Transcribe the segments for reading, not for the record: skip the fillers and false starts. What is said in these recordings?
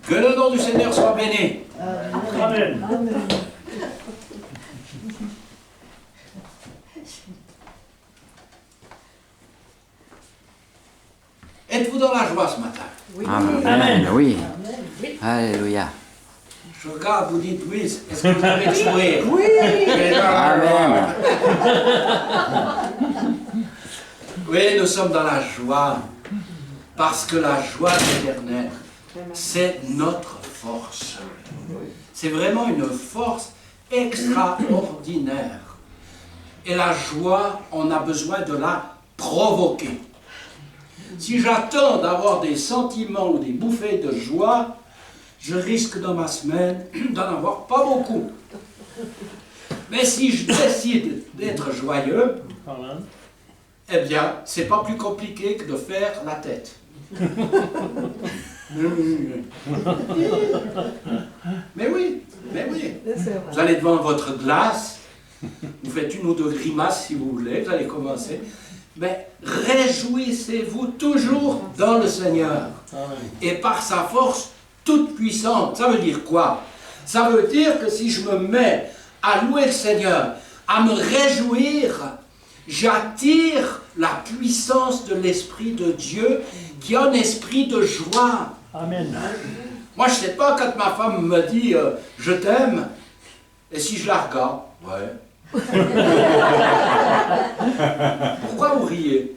Que le nom du Seigneur soit béni. Amen. Êtes-vous dans la joie ce matin? Oui. Amen. Oui. Alléluia. Je regarde, vous dites oui. Est-ce que vous avez le sourire? Oui. Amen. Oui, nous sommes dans la joie. Parce que la joie de l'Éternel, c'est notre force. C'est vraiment une force extraordinaire. Et la joie, on a besoin de la provoquer. Si j'attends d'avoir des sentiments ou des bouffées de joie, je risque dans ma semaine d'en avoir pas beaucoup. Mais si je décide d'être joyeux, eh bien, c'est pas plus compliqué que de faire la tête. Mais oui. Vous allez devant votre glace, vous faites une ou deux grimaces si vous voulez, vous allez commencer. Mais réjouissez-vous toujours dans le Seigneur. Et par sa force toute puissante. Ça veut dire quoi? Ça veut dire que si je me mets à louer le Seigneur, à me réjouir, j'attire la puissance de l'Esprit de Dieu qui est un esprit de joie. Amen. Moi, je ne sais pas quand ma femme me dit « je t'aime », et si je la regarde, ouais. Pourquoi vous riez?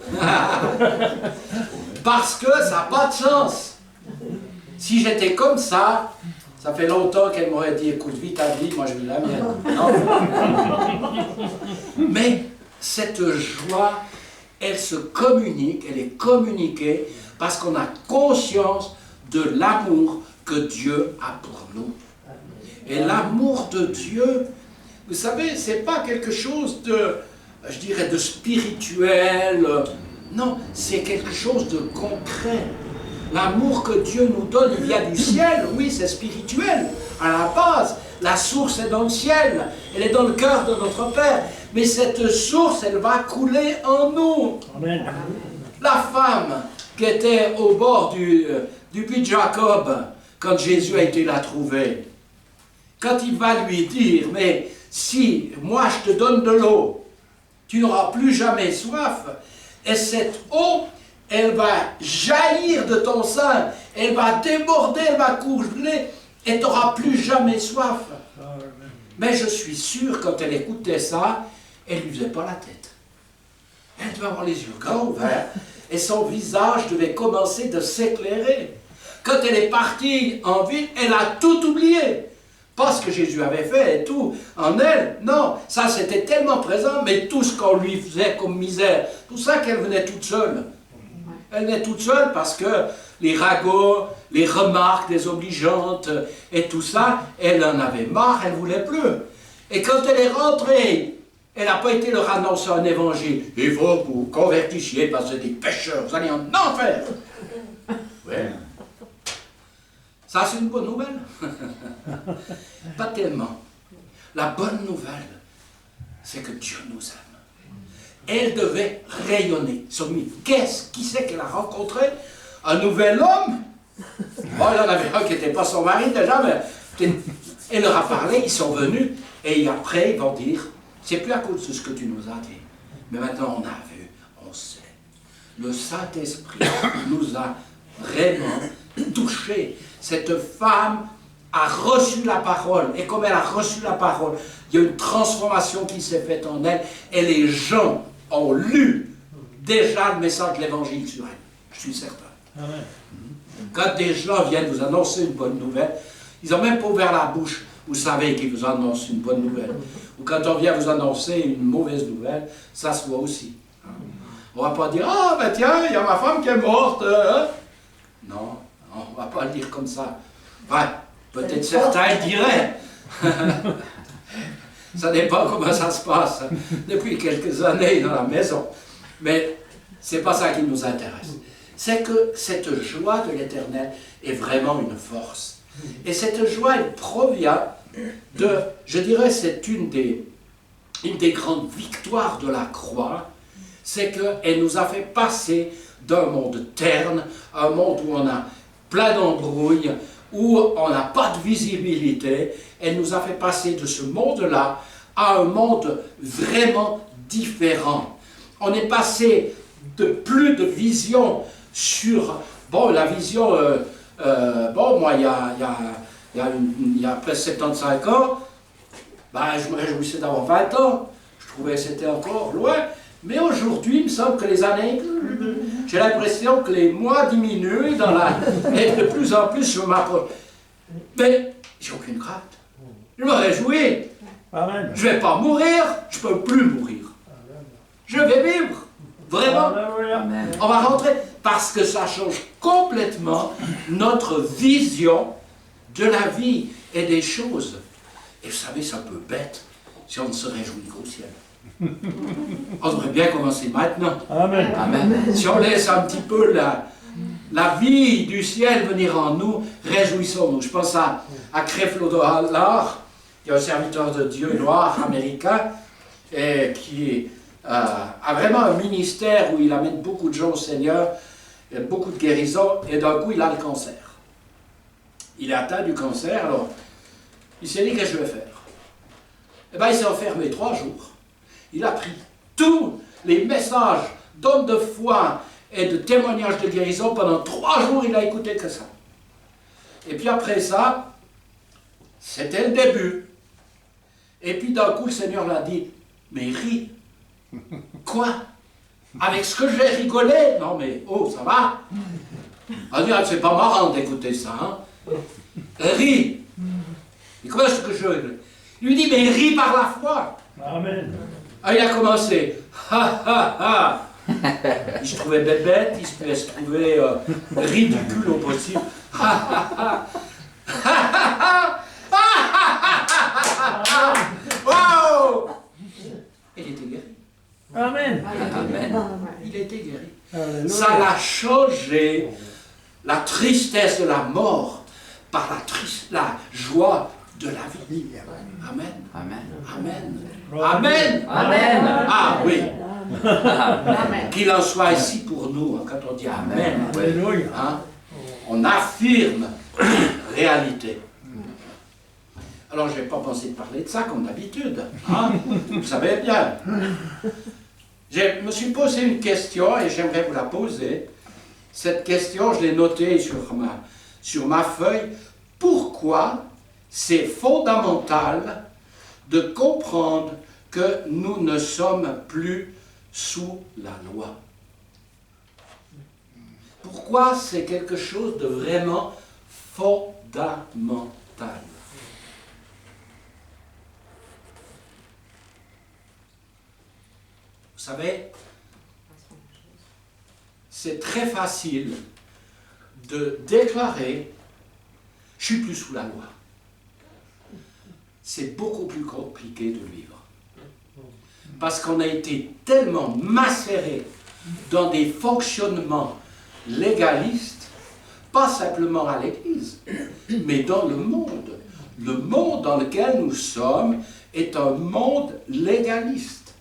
Parce que ça n'a pas de sens. Si j'étais comme ça fait longtemps qu'elle m'aurait dit « écoute, vis ta vie, moi je vis la mienne ». Non. Mais cette joie, elle se communique, elle est communiquée parce qu'on a conscience de l'amour que Dieu a pour nous. Et l'amour de Dieu, vous savez, c'est pas quelque chose de, je dirais, de spirituel. Non, c'est quelque chose de concret. L'amour que Dieu nous donne, il vient du ciel. Oui, c'est spirituel, à la base. La source est dans le ciel. Elle est dans le cœur de notre Père. Mais cette source, elle va couler en nous. Amen. La femme qui était au bord du puits de Jacob, quand Jésus a été la trouver, quand il va lui dire, mais si moi je te donne de l'eau, tu n'auras plus jamais soif, et cette eau, elle va jaillir de ton sein, elle va déborder, elle va couler, et tu n'auras plus jamais soif. Mais je suis sûr, quand elle écoutait ça, elle ne lui faisait pas la tête. Elle devait avoir les yeux grands ouverts, et son visage devait commencer de s'éclairer. Quand elle est partie en ville, elle a tout oublié. Pas ce que Jésus avait fait et tout en elle, non, ça c'était tellement présent, mais tout ce qu'on lui faisait comme misère, tout ça qu'elle venait toute seule. Elle venait toute seule parce que les ragots, les remarques désobligeantes et tout ça, elle en avait marre, elle ne voulait plus. Et quand elle est rentrée, elle n'a pas été leur annoncer un évangile. Il faut que vous convertissiez parce que des pécheurs, vous allez en enfer. Ouais. Ça, c'est une bonne nouvelle. Pas tellement. La bonne nouvelle, c'est que Dieu nous aime. Elle devait rayonner. Qui c'est qu'elle a rencontré? Un nouvel homme? Bon, il y en avait un qui n'était pas son mari déjà, mais elle leur a parlé, ils sont venus, et après, ils vont dire, c'est plus à cause de ce que tu nous as dit, mais maintenant on a vu, on sait. Le Saint-Esprit nous a vraiment touchés. Cette femme a reçu la parole, et comme elle a reçu la parole, il y a une transformation qui s'est faite en elle, et les gens ont lu déjà le message de l'Évangile sur elle. Je suis certain. Amen. Quand des gens viennent vous annoncer une bonne nouvelle, ils n'ont même pas ouvert la bouche, vous savez qu'ils vous annoncent une bonne nouvelle. Ou quand on vient vous annoncer une mauvaise nouvelle, ça se voit aussi. On ne va pas dire « Ah, ben tiens, il y a ma femme qui est morte. Hein? » Non, on ne va pas le dire comme ça. Enfin, peut-être certains le diraient. Ça dépend comment ça se passe depuis quelques années dans la maison. Mais ce n'est pas ça qui nous intéresse. C'est que cette joie de l'Éternel est vraiment une force. Et cette joie, elle provient de, je dirais, c'est une des grandes victoires de la croix, c'est qu'elle nous a fait passer d'un monde terne à un monde où on a plein d'embrouilles, où on n'a pas de visibilité. Elle nous a fait passer de ce monde-là à un monde vraiment différent. On est passé de plus de vision sur, bon, la vision, bon, moi, il y a presque 75 ans, ben, je me réjouissais d'avoir 20 ans, je trouvais que c'était encore loin, mais aujourd'hui, il me semble que les années, j'ai l'impression que les mois diminuent et de plus en plus je m'approche. Mais j'ai aucune crainte, je me réjouis. Amen. Je ne vais pas mourir, je ne peux plus mourir. Je vais vivre, vraiment. Amen. On va rentrer, parce que ça change complètement notre vision de la vie et des choses. Et vous savez, c'est un peu bête si on ne se réjouit qu'au ciel. On devrait bien commencer maintenant. Amen. Amen. Si on laisse un petit peu la vie du ciel venir en nous, réjouissons-nous. Je pense à Creflo Dollar, qui est un serviteur de Dieu noir américain, et qui a vraiment un ministère où il amène beaucoup de gens au Seigneur, et beaucoup de guérisons, et d'un coup il a le cancer. Il est atteint du cancer, alors il s'est dit qu'est-ce que je vais faire. Eh bien il s'est enfermé 3 jours. Il a pris tous les messages d'hommes de foi et de témoignages de guérison pendant 3 jours, il a écouté que ça. Et puis après ça, c'était le début. Et puis d'un coup, le Seigneur l'a dit, mais ris. Quoi? Avec ce que j'ai rigolé? Non mais, oh, ça va? On dit, c'est pas marrant d'écouter ça, hein? Ris. Et comment est-ce que je... Il lui dit, mais ris par la foi. Amen. Ah, il a commencé. Ha, ha, ha. Il se trouvait bête, il se trouvait ridicule au possible. Ha, ha, ha. Ha, ha, ha. Wow! Il était guéri. Amen. Amen. Il était guéri. Alléluia. Ça l'a changé, la tristesse de la mort par la joie de la vie. Amen. Amen. Amen. Amen. Amen. Ah oui. Amen. Qu'il en soit ici pour nous, hein, quand on dit Amen. Alléluia. Hein, on affirme une réalité. Alors, je n'ai pas pensé de parler de ça comme d'habitude. Hein, vous savez bien. Je me suis posé une question et j'aimerais vous la poser. Cette question, je l'ai notée sur ma feuille. Pourquoi c'est fondamental de comprendre que nous ne sommes plus sous la loi? Pourquoi c'est quelque chose de vraiment fondamental? Vous savez, c'est très facile de déclarer « je suis plus sous la loi ». C'est beaucoup plus compliqué de vivre. Parce qu'on a été tellement macéré dans des fonctionnements légalistes, pas simplement à l'Église, mais dans le monde. Le monde dans lequel nous sommes est un monde légaliste.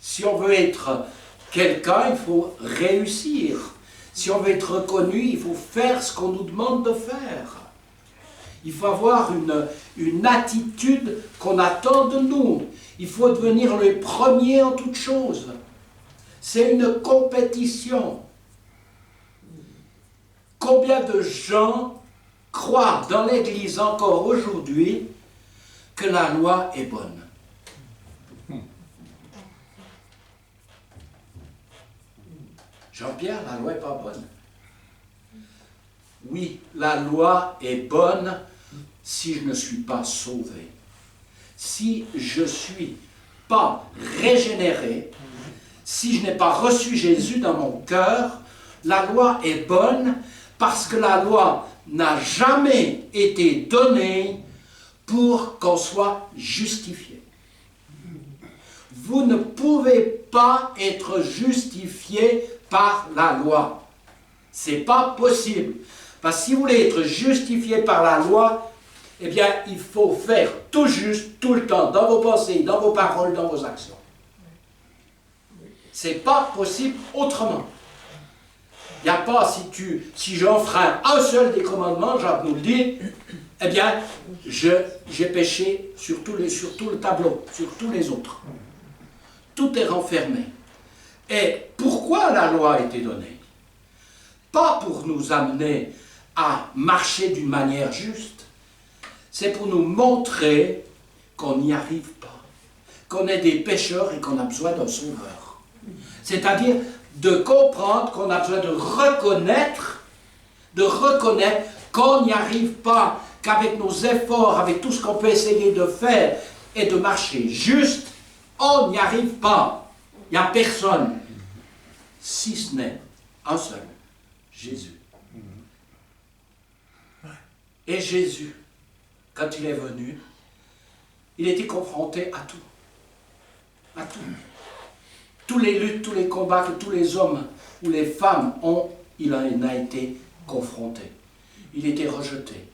Si on veut être quelqu'un, il faut réussir. Si on veut être reconnu, il faut faire ce qu'on nous demande de faire. Il faut avoir une attitude qu'on attend de nous. Il faut devenir le premier en toutes choses. C'est une compétition. Combien de gens croient dans l'Église encore aujourd'hui que la loi est bonne? Jean-Pierre, la loi n'est pas bonne. Oui, la loi est bonne si je ne suis pas sauvé. Si je ne suis pas régénéré, si je n'ai pas reçu Jésus dans mon cœur, la loi est bonne parce que la loi n'a jamais été donnée pour qu'on soit justifié. Vous ne pouvez pas être justifié par la loi. C'est pas possible. Parce que si vous voulez être justifié par la loi, eh bien, il faut faire tout juste, tout le temps, dans vos pensées, dans vos paroles, dans vos actions. C'est pas possible autrement. Il n'y a pas, si j'enfreins un seul des commandements, Jacques nous le dit, eh bien, j'ai péché sur tout le tableau, sur tous les autres. Tout est renfermé. Et pourquoi la loi a été donnée? Pas pour nous amener à marcher d'une manière juste, c'est pour nous montrer qu'on n'y arrive pas, qu'on est des pécheurs et qu'on a besoin d'un sauveur. C'est-à-dire de comprendre qu'on a besoin de reconnaître qu'on n'y arrive pas, qu'avec nos efforts, avec tout ce qu'on peut essayer de faire et de marcher juste, on n'y arrive pas. Il n'y a personne, si ce n'est un seul, Jésus. Et Jésus, quand il est venu, il était confronté à tout. À tout. Tous les luttes, tous les combats que tous les hommes ou les femmes ont, il en a été confronté. Il était rejeté.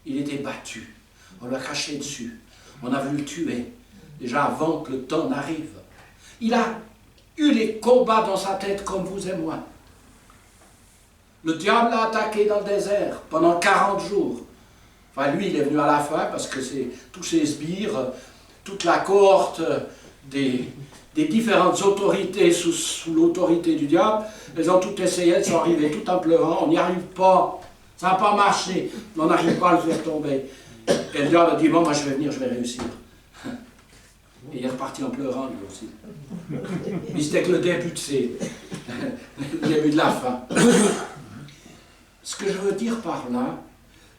Il était battu. On l'a craché dessus. On a voulu le tuer. Déjà avant que le temps n'arrive. Il a eu les combats dans sa tête comme vous et moi. Le diable l'a attaqué dans le désert pendant 40 jours. Enfin, lui, il est venu à la fin parce que c'est tous ses sbires, toute la cohorte des différentes autorités sous l'autorité du diable, elles ont toutes essayé, elles sont arrivées tout en pleurant, on n'y arrive pas, ça n'a pas marché, on n'arrive pas à le faire tomber. Et le diable a dit, bon, moi je vais venir, je vais réussir. Et il est reparti en pleurant, lui aussi. Mais c'était que le début le début de la fin. Ce que je veux dire par là,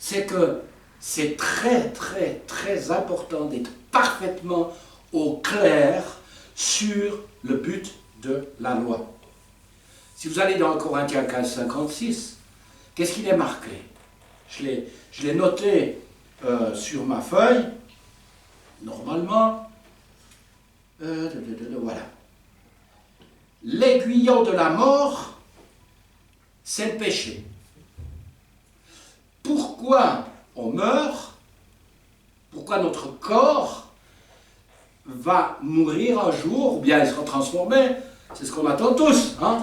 c'est que c'est très, très, très important d'être parfaitement au clair sur le but de la loi. Si vous allez dans Corinthiens 15, 56, qu'est-ce qu'il est marqué? Je l'ai noté sur ma feuille, normalement. Voilà. L'aiguillon de la mort, c'est le péché. Pourquoi on meurt? Pourquoi notre corps va mourir un jour, ou bien il sera transformé? C'est ce qu'on attend tous. Hein?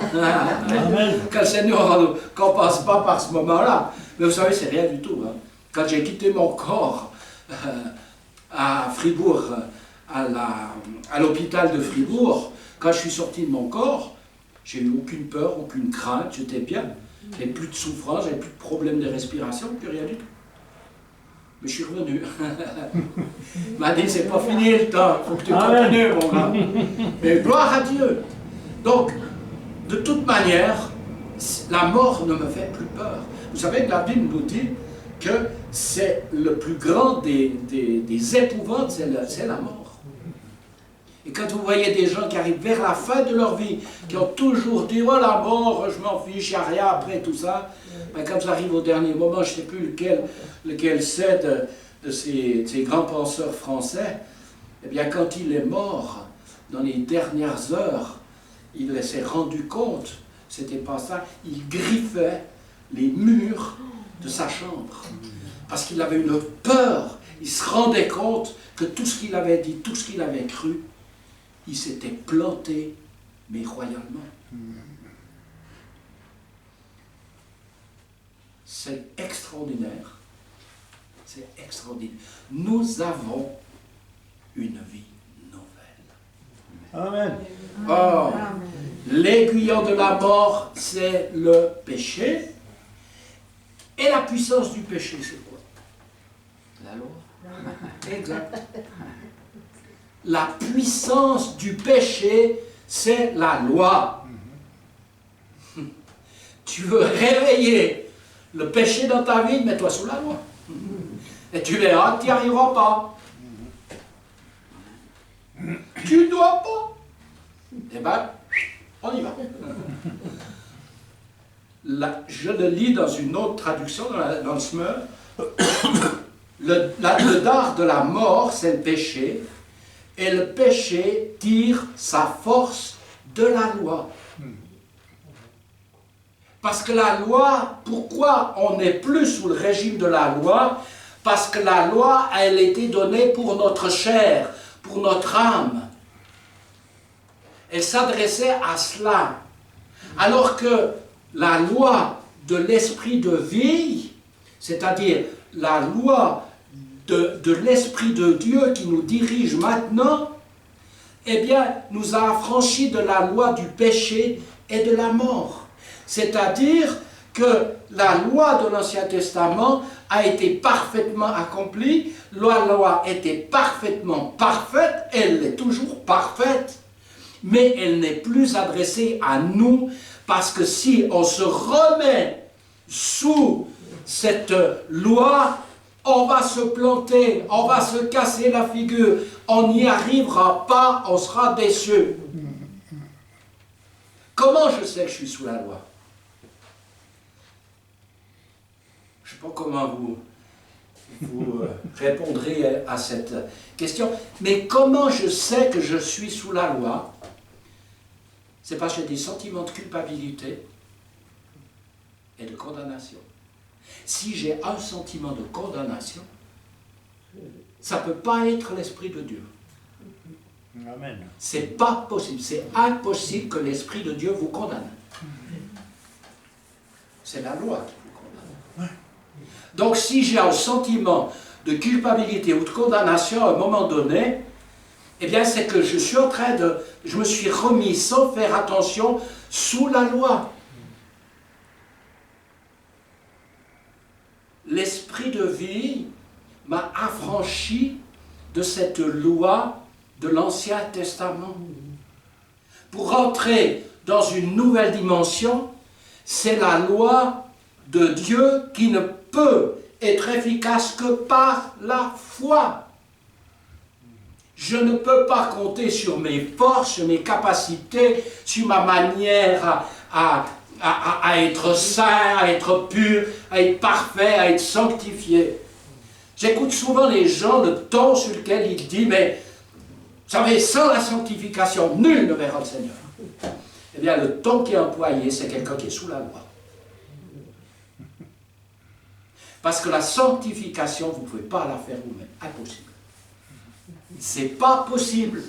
Que le Seigneur qu'on ne passe pas par ce moment-là. Mais vous savez, c'est rien du tout. Hein? Quand j'ai quitté mon corps à Fribourg, à l'hôpital de Fribourg, quand je suis sorti de mon corps, j'ai eu aucune peur, aucune crainte, j'étais bien. J'avais plus de souffrance, j'avais plus de problème de respiration, plus rien du tout. Mais je suis revenu. Il m'a dit, c'est pas fini le temps, il faut que tu continues, mon gars. Mais gloire à Dieu. Donc, de toute manière, la mort ne me fait plus peur. Vous savez que la Bible nous dit que c'est le plus grand des épouvantes, c'est la mort. Et quand vous voyez des gens qui arrivent vers la fin de leur vie, qui ont toujours dit « Oh la mort, je m'en fiche, il n'y a rien après tout ça », ben, quand ça arrive au dernier moment, je ne sais plus lequel c'est de ces grands penseurs français, eh bien quand il est mort, dans les dernières heures, il s'est rendu compte, c'était pas ça, il griffait les murs de sa chambre. Parce qu'il avait une peur, il se rendait compte que tout ce qu'il avait dit, tout ce qu'il avait cru, il s'était planté, mais royalement. C'est extraordinaire. C'est extraordinaire. Nous avons une vie nouvelle. Amen. Or, l'aiguillon de la mort, c'est le péché. Et la puissance du péché, c'est quoi? La loi. Exact. La puissance du péché, c'est la loi. Tu veux réveiller le péché dans ta vie, mets-toi sous la loi. Et tu verras que tu n'y arriveras pas. Tu ne dois pas. Eh bien, on y va. Là, je le lis dans une autre traduction, dans le Smeur. Le dard de la mort, c'est le péché. Et le péché tire sa force de la loi. Parce que la loi, pourquoi on n'est plus sous le régime de la loi? Parce que la loi, elle a été donnée pour notre chair, pour notre âme. Elle s'adressait à cela. Alors que la loi de l'esprit de vie, c'est-à-dire la loi de l'esprit de Dieu qui nous dirige maintenant, eh bien, nous a affranchis de la loi du péché et de la mort. C'est-à-dire que la loi de l'Ancien Testament a été parfaitement accomplie, la loi était parfaitement parfaite, elle est toujours parfaite, mais elle n'est plus adressée à nous, parce que si on se remet sous cette loi, on va se planter, on va se casser la figure, on n'y arrivera pas, on sera déçu. Comment je sais que je suis sous la loi? Je ne sais pas comment vous répondrez à cette question, mais comment je sais que je suis sous la loi? C'est parce que j'ai des sentiments de culpabilité et de condamnation. Si j'ai un sentiment de condamnation, ça ne peut pas être l'Esprit de Dieu. Amen. C'est pas possible, c'est impossible que l'Esprit de Dieu vous condamne. C'est la loi qui vous condamne. Donc si j'ai un sentiment de culpabilité ou de condamnation à un moment donné, eh bien c'est que je suis en train de... Je me suis remis sans faire attention sous la loi. L'esprit de vie m'a affranchi de cette loi de l'Ancien Testament. Pour entrer dans une nouvelle dimension, c'est la loi de Dieu qui ne peut être efficace que par la foi. Je ne peux pas compter sur mes forces, sur mes capacités, sur ma manière à être saint, à être pur, à être parfait, à être sanctifié. J'écoute souvent les gens, le ton sur lequel ils disent, mais vous savez, sans la sanctification, nul ne verra le Seigneur. Eh bien, le ton qui est employé, c'est quelqu'un qui est sous la loi. Parce que la sanctification, vous ne pouvez pas la faire vous-même. Impossible. C'est pas possible.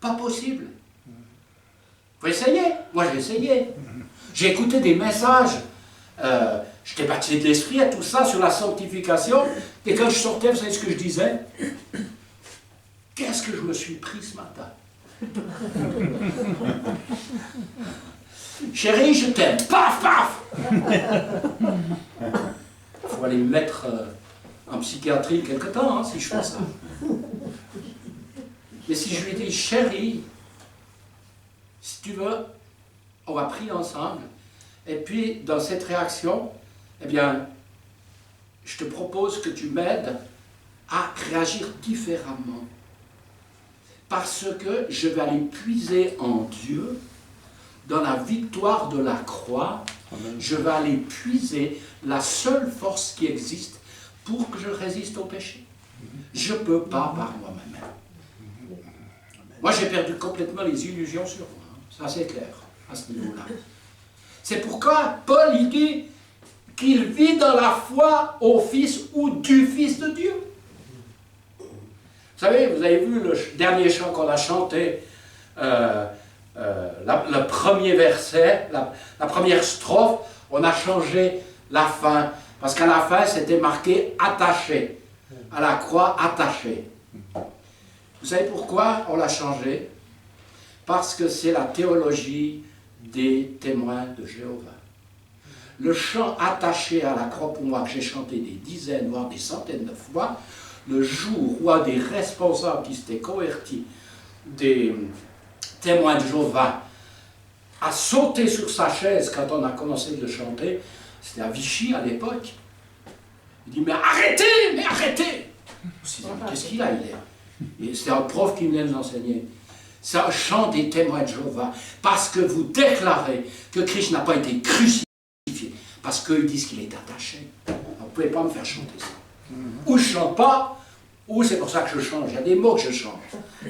Pas possible. Vous essayez. Moi, j'ai essayé. J'ai écouté des messages. J'étais baptisé de l'esprit et tout ça sur la sanctification. Et quand je sortais, vous savez ce que je disais? Qu'est-ce que je me suis pris ce matin? Chérie, je t'aime. Paf, paf! Il faut aller me mettre en psychiatrie quelque temps, hein, si je fais ça. Mais si je lui dis, chérie, si tu veux, on va prier ensemble. Et puis, dans cette réaction, eh bien, je te propose que tu m'aides à réagir différemment. Parce que je vais aller puiser en Dieu, dans la victoire de la croix. Amen. Je vais aller puiser la seule force qui existe pour que je résiste au péché. Je ne peux pas par moi-même. Moi, j'ai perdu complètement les illusions sur moi. Ça, c'est clair, à ce niveau-là. C'est pourquoi Paul, il dit qu'il vit dans la foi au Fils ou du Fils de Dieu. Vous savez, vous avez vu le dernier chant qu'on a chanté, le premier verset, la première strophe, on a changé la fin. Parce qu'à la fin, c'était marqué « attaché ». À la croix, « attaché ». Vous savez pourquoi on l'a changé? Parce que c'est la théologie des témoins de Jéhovah. Le chant « attaché à la croix » pour moi, que j'ai chanté des dizaines, voire des centaines de fois, le jour où un des responsables qui s'était converti des témoins de Jéhovah a sauté sur sa chaise quand on a commencé de le chanter, c'était à Vichy à l'époque. Il dit, mais arrêtez! Qu'est-ce qu'il a, il est? Et c'était un prof qui venait nous enseigner. C'est un chant des témoins de Jéhovah, parce que vous déclarez que Christ n'a pas été crucifié, parce qu'ils disent qu'il est attaché. Vous ne pouvez pas me faire chanter ça. Ou je ne chante pas, ou c'est pour ça que je change. Il y a des mots que je change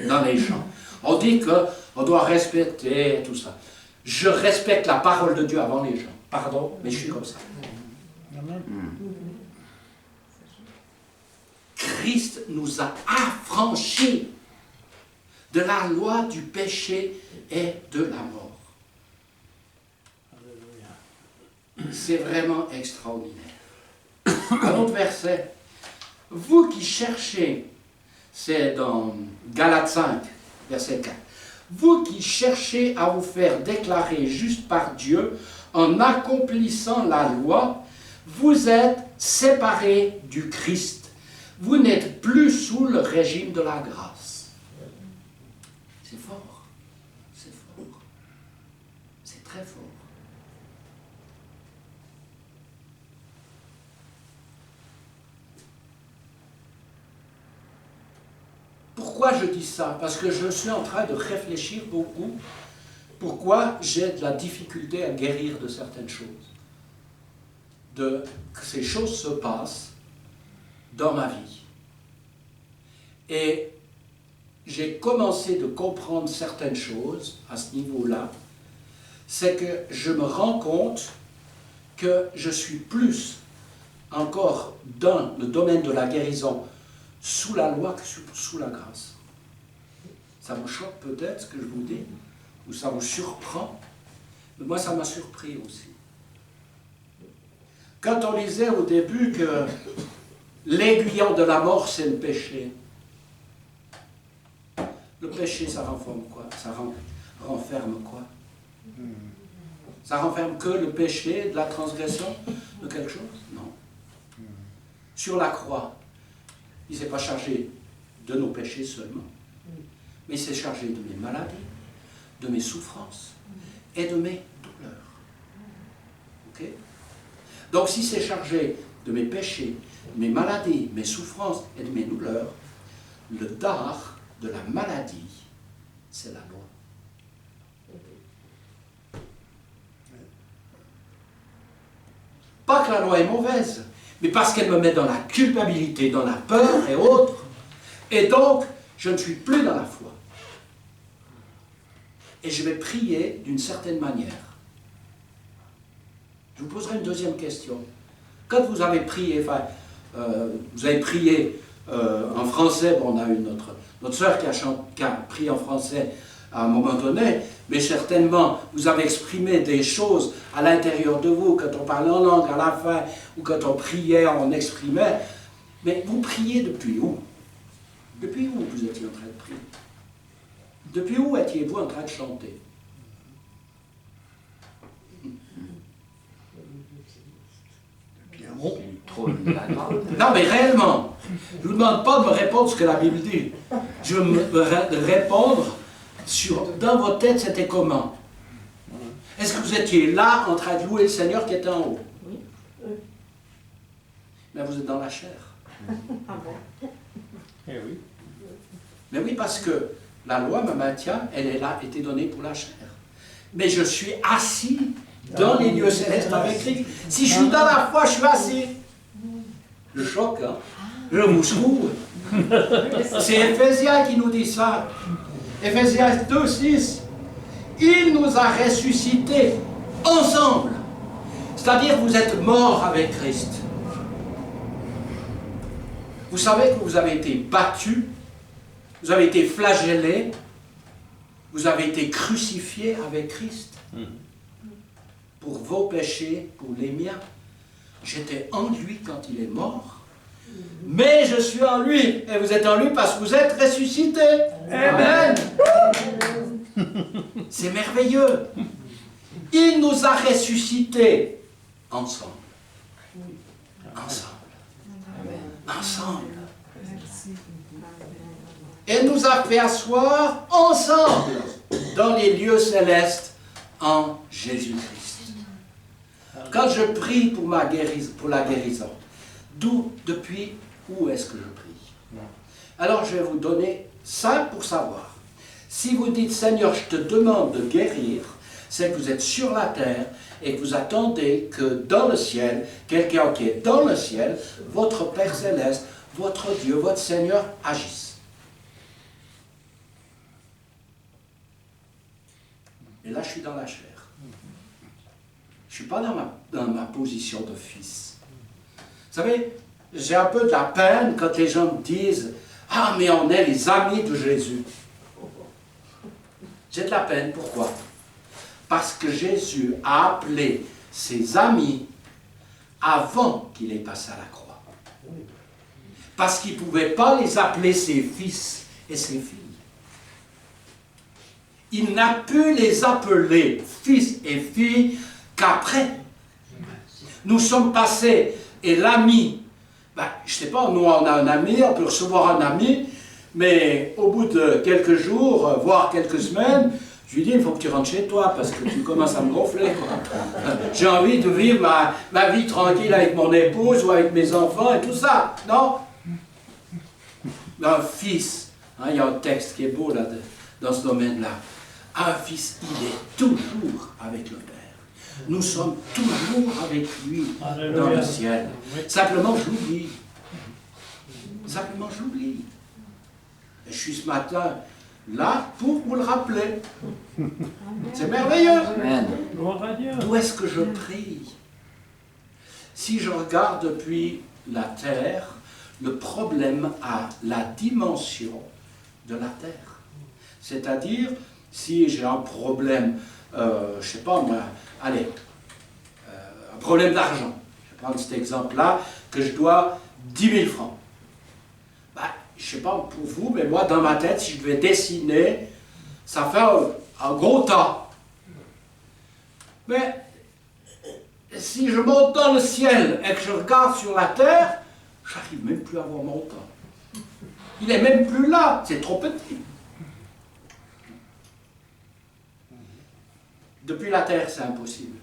dans les chants. On dit qu'on doit respecter tout ça. Je respecte la parole de Dieu avant les gens. Pardon, mais je suis comme ça. Christ nous a affranchis de la loi du péché et de la mort. c'est vraiment extraordinaire. Un autre verset. Vous qui cherchez, c'est dans Galates 5, verset 4. Vous qui cherchez à vous faire déclarer juste par Dieu en accomplissant la loi, vous êtes séparés du Christ. Vous n'êtes plus sous le régime de la grâce. C'est fort. C'est fort. C'est très fort. Pourquoi je dis ça? Parce que je suis en train de réfléchir beaucoup pourquoi j'ai de la difficulté à guérir de certaines choses. Que ces choses se passent dans ma vie. Et j'ai commencé de comprendre certaines choses à ce niveau-là. C'est que je me rends compte que je suis plus encore dans le domaine de la guérison sous la loi que sous la grâce. Ça vous choque peut-être ce que je vous dis, ou ça vous surprend, mais moi ça m'a surpris aussi. Quand on lisait au début que l'aiguillon de la mort c'est le péché, le péché ça renferme quoi? Ça renferme quoi? Ça renferme que le péché, de la transgression de quelque chose? Non. Sur la croix, il ne s'est pas chargé de nos péchés seulement, mais il s'est chargé de mes maladies, de mes souffrances et de mes douleurs. Ok? Donc s'il s'est chargé de mes péchés, de mes maladies, mes souffrances et de mes douleurs, le dard de la maladie, c'est la loi. Pas que la loi est mauvaise, mais parce qu'elle me met dans la culpabilité, dans la peur et autres. Et donc, je ne suis plus dans la foi. Et je vais prier d'une certaine manière. Je vous poserai une deuxième question. Quand vous avez prié, en français, bon, on a eu notre sœur qui a prié en français à un moment donné, mais certainement, vous avez exprimé des choses à l'intérieur de vous, quand on parlait en langue à la fin, ou quand on priait, on exprimait. Mais vous priez depuis où? Depuis où vous étiez en train de prier? Depuis où étiez-vous en train de chanter? Non, mais réellement, je ne vous demande pas de me répondre ce que la Bible dit. Je veux me répondre dans votre tête, c'était comment? Est-ce que vous étiez là en train de louer le Seigneur qui était en haut? Oui. Mais vous êtes dans la chair. Ah bon? Eh oui. Mais oui, parce que la loi me maintient, elle est là, été donnée pour la chair. Mais je suis assis dans les lieux célestes avec Christ. Si je suis dans la foi, je suis assis. Le choc, hein? Le mouche-mou. C'est Éphésiens qui nous dit ça. Éphésiens 2, 6. Il nous a ressuscités ensemble. C'est-à-dire que vous êtes morts avec Christ. Vous savez que vous avez été battus, vous avez été flagellés, vous avez été crucifiés avec Christ. Pour vos péchés, pour les miens. J'étais en lui quand il est mort. Mais je suis en lui. Et vous êtes en lui parce que vous êtes ressuscités. Amen. C'est merveilleux. Il nous a ressuscités ensemble. Ensemble. Ensemble. Et nous a fait asseoir ensemble dans les lieux célestes en Jésus-Christ. Quand je prie pour la guérison, depuis où est-ce que je prie? Alors je vais vous donner ça pour savoir. Si vous dites, Seigneur, je te demande de guérir, c'est que vous êtes sur la terre et que vous attendez que dans le ciel, quelqu'un qui est dans le ciel, votre Père Céleste, votre Dieu, votre Seigneur, agisse. Et là, je suis dans la chair. Je ne suis pas dans ma position de fils. Vous savez, j'ai un peu de la peine quand les gens me disent « Ah, mais on est les amis de Jésus. » J'ai de la peine. Pourquoi? Parce que Jésus a appelé ses amis avant qu'il ait passé à la croix. Parce qu'il ne pouvait pas les appeler ses fils et ses filles. Il n'a pu les appeler fils et filles qu'après. Nous sommes passés, et l'ami, ben, je ne sais pas, nous on a un ami, on peut recevoir un ami, mais au bout de quelques jours, voire quelques semaines, je lui dis, il faut que tu rentres chez toi, parce que tu commences à me gonfler, quoi. J'ai envie de vivre ma vie tranquille avec mon épouse ou avec mes enfants et tout ça, non? Un fils, hein, il y a un texte qui est beau là, dans ce domaine-là. Un fils, il est toujours avec le Père. Nous sommes toujours avec lui dans le ciel. Simplement, je l'oublie. Simplement, je l'oublie. Et je suis ce matin là pour vous le rappeler. C'est merveilleux. D'où est-ce que je prie? Si je regarde depuis la terre, le problème a la dimension de la terre. C'est-à-dire, si j'ai un problème, je ne sais pas moi, allez, un problème d'argent. Je vais prendre cet exemple-là, que je dois 10 000 francs. Ben, je ne sais pas pour vous, mais moi, dans ma tête, si je devais dessiner, ça fait un gros tas. Mais si je monte dans le ciel et que je regarde sur la terre, j'arrive même plus à voir mon tas. Il n'est même plus là, c'est trop petit. Depuis la terre, c'est impossible.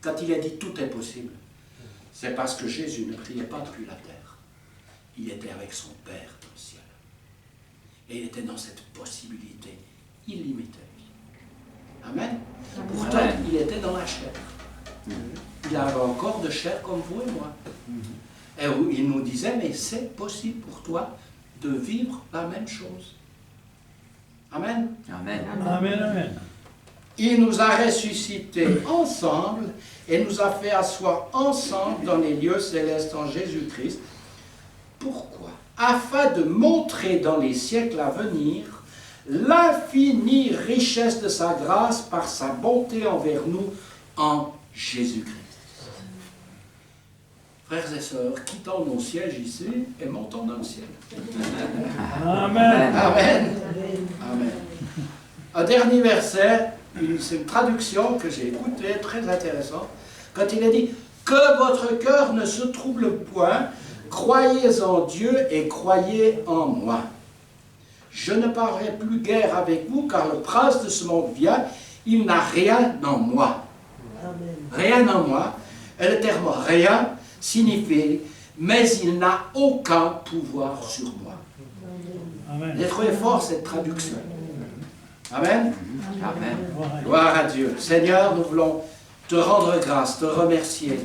Quand il a dit tout est possible, c'est parce que Jésus ne priait pas depuis la terre. Il était avec son Père dans le ciel. Et il était dans cette possibilité illimitée. Amen. Pourtant, il était dans la chair. Il avait un corps de chair comme vous et moi. Et où il nous disait, mais c'est possible pour toi de vivre la même chose. Amen. Amen. Amen, amen. Il nous a ressuscités ensemble et nous a fait asseoir ensemble dans les lieux célestes en Jésus-Christ. Pourquoi? Afin de montrer dans les siècles à venir l'infinie richesse de sa grâce par sa bonté envers nous en Jésus-Christ. Frères et sœurs, quittons nos sièges ici et montons dans le ciel. Amen. Amen. Amen. Un dernier verset, c'est une traduction que j'ai écoutée, très intéressante, quand il a dit « Que votre cœur ne se trouble point, croyez en Dieu et croyez en moi. Je ne parlerai plus guère avec vous, car le prince de ce monde vient, il n'a rien en moi. » Rien en moi. Et le terme « rien » signifie « mais il n'a aucun pouvoir sur moi ». J'ai trouvé fort cette traduction. Amen. Amen. Gloire à Dieu. Seigneur, nous voulons te rendre grâce, te remercier,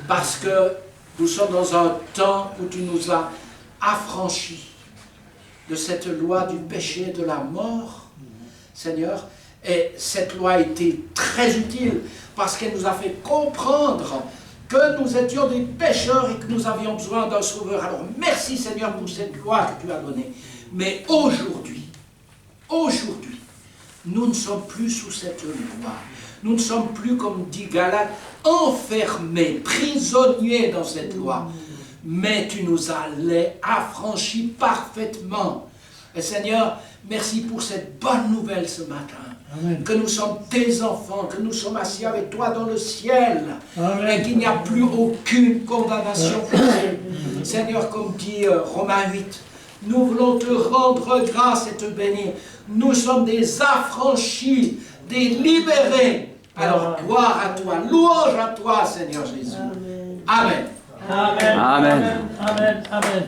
parce que nous sommes dans un temps où tu nous as affranchis de cette loi du péché et de la mort, Seigneur, et cette loi a été très utile, parce qu'elle nous a fait comprendre que nous étions des pécheurs et que nous avions besoin d'un sauveur. Alors merci Seigneur pour cette loi que tu as donnée. Mais aujourd'hui, nous ne sommes plus sous cette loi. Nous ne sommes plus, comme dit Galate, enfermés, prisonniers dans cette loi. Mais tu nous as affranchis parfaitement. Et Seigneur, merci pour cette bonne nouvelle ce matin. Amen. Que nous sommes tes enfants, que nous sommes assis avec toi dans le ciel. Amen. Et qu'il n'y a plus aucune condamnation. Seigneur, comme dit Romains 8, nous voulons te rendre grâce et te bénir. Nous sommes des affranchis, des libérés. Alors, gloire à toi, louange à toi, Seigneur Jésus. Amen. Amen. Amen. Amen. Amen.